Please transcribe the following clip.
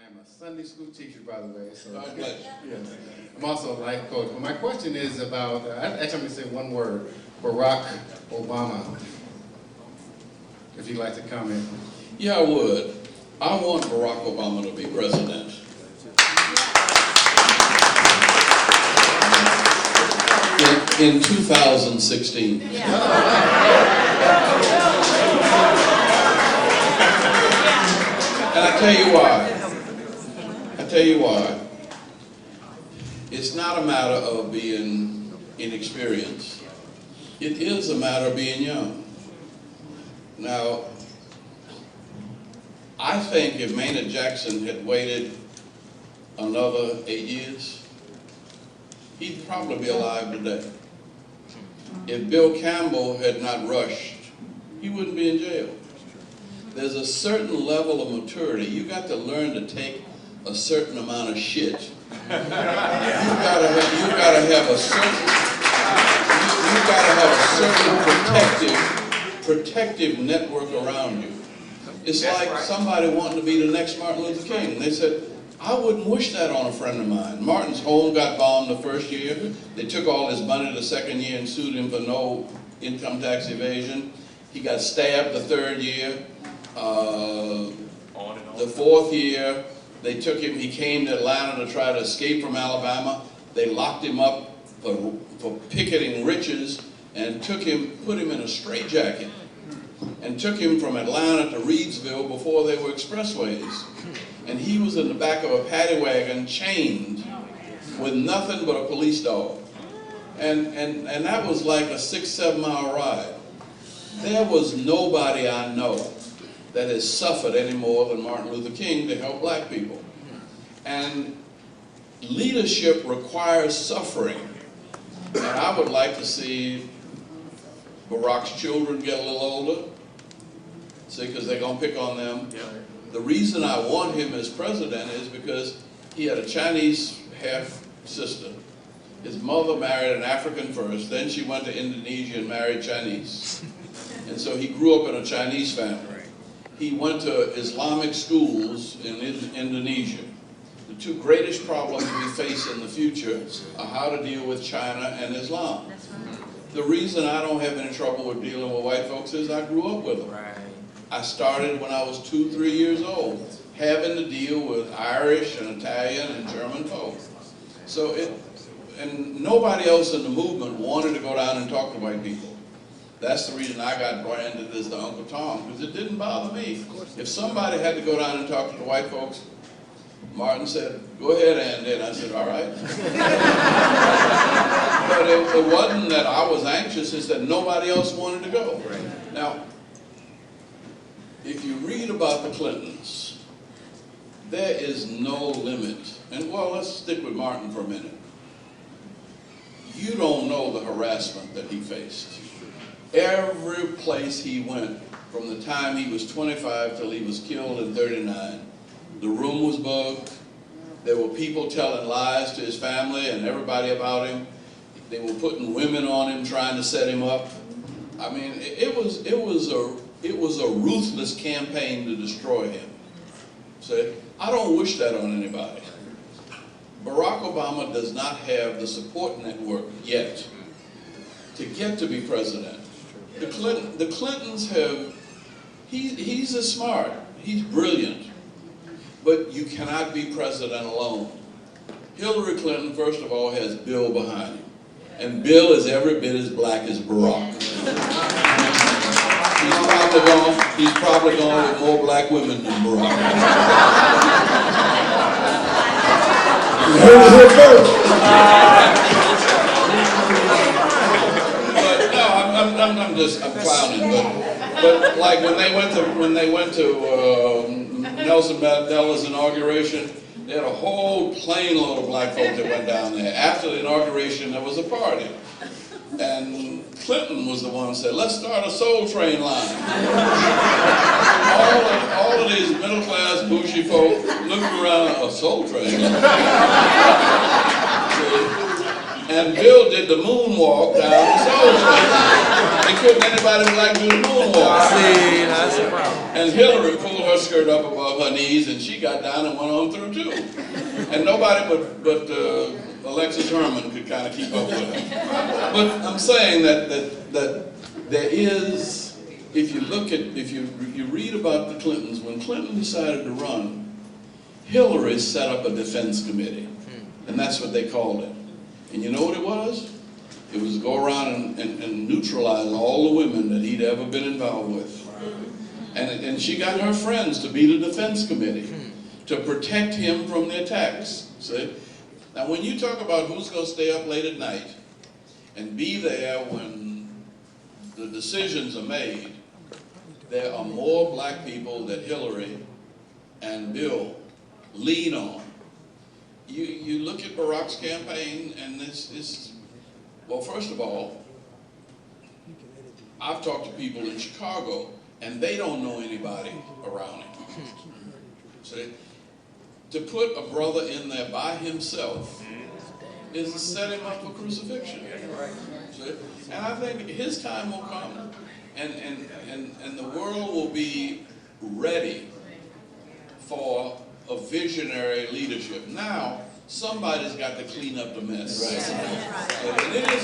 am a Sunday school teacher, by the way. So God bless you. yes. I'm also a life coach. But my question is about, actually I'm going to say one word, Barack Obama. If you'd like to comment. Yeah, I would. I want Barack Obama to be president. In 2016. And I tell you why. I tell you why. It's not a matter of being inexperienced. It is a matter of being young. Now, I think if Maynard Jackson had waited another 8 years, he'd probably be alive today. If Bill Campbell had not rushed, he wouldn't be in jail. There's a certain level of maturity. You got to learn to take a certain amount of shit. You gotta have a certain protective network around you. It's like somebody wanting to be the next Martin Luther King. They said, I wouldn't wish that on a friend of mine. Martin's home got bombed the first year. They took all his money the second year and sued him for no income tax evasion. He got stabbed the third year. The fourth year, they took him, he came to Atlanta to try to escape from Alabama. They locked him up for picketing riches and put him in a straitjacket and took him from Atlanta to Reidsville before they were expressways. And he was in the back of a paddy wagon, chained, with nothing but a police dog. And that was like a 6-7 mile ride. There was nobody I know that has suffered any more than Martin Luther King to help black people. And leadership requires suffering. And I would like to see Barack's children get a little older, see, because they're going to pick on them. Yeah. The reason I want him as president is because he had a Chinese half-sister. His mother married an African first, then she went to Indonesia and married Chinese. And so he grew up in a Chinese family. He went to Islamic schools in Indonesia. The two greatest problems we face in the future are how to deal with China and Islam. The reason I don't have any trouble with dealing with white folks is I grew up with them. Right. I started when I was 2-3 years old, having to deal with Irish and Italian and German folks. So and nobody else in the movement wanted to go down and talk to white people. That's the reason I got branded as the Uncle Tom, because it didn't bother me. If somebody had to go down and talk to the white folks, Martin said, go ahead, Andy, and I said, all right. But it wasn't that I was anxious, it's that nobody else wanted to go. Right. Now, if you read about the Clintons, there is no limit. And well, let's stick with Martin for a minute. You don't know the harassment that he faced. Every place he went, from the time he was 25 till he was killed in 39, the room was bugged. There were people telling lies to his family and everybody about him. They were putting women on him, trying to set him up. I mean, it was a ruthless campaign to destroy him. So I don't wish that on anybody. Barack Obama does not have the support network yet to get to be president. The Clintons have, he's as smart, he's brilliant, but you cannot be president alone. Hillary Clinton, first of all, has Bill behind him. And Bill is every bit as black as Barack. He's probably gone with more black women than Barack. But no, I'm clowning. But like when they went to Nelson Mandela's inauguration, they had a whole plane load of black folks that went down there. After the inauguration, there was a party. And Clinton was the one who said, let's start a Soul Train line. all of these middle-class bougie folk looked around, a Soul Train. And Bill did the moonwalk down the Soul Train. They couldn't anybody like do the moonwalk. See, that's the problem. And Hillary pulled her skirt up above her knees, and she got down and went on through too. And nobody but Alexis Herman could kind of keep up with her. But I'm saying that there is, if you read about the Clintons, when Clinton decided to run, Hillary set up a defense committee, and that's what they called it. And you know what it was? It was to go around and neutralize all the women that he'd ever been involved with. And she got her friends to be the defense committee to protect him from the attacks. See? Now when you talk about who's going to stay up late at night and be there when the decisions are made, there are more black people that Hillary and Bill lean on. You look at Barack's campaign, and this well, first of all, I've talked to people in Chicago, and they don't know anybody around him. See, to put a brother in there by himself is to set him up for crucifixion. See? And I think his time will come, and the world will be ready for a visionary leadership. Now, somebody's got to clean up the mess. Right. And it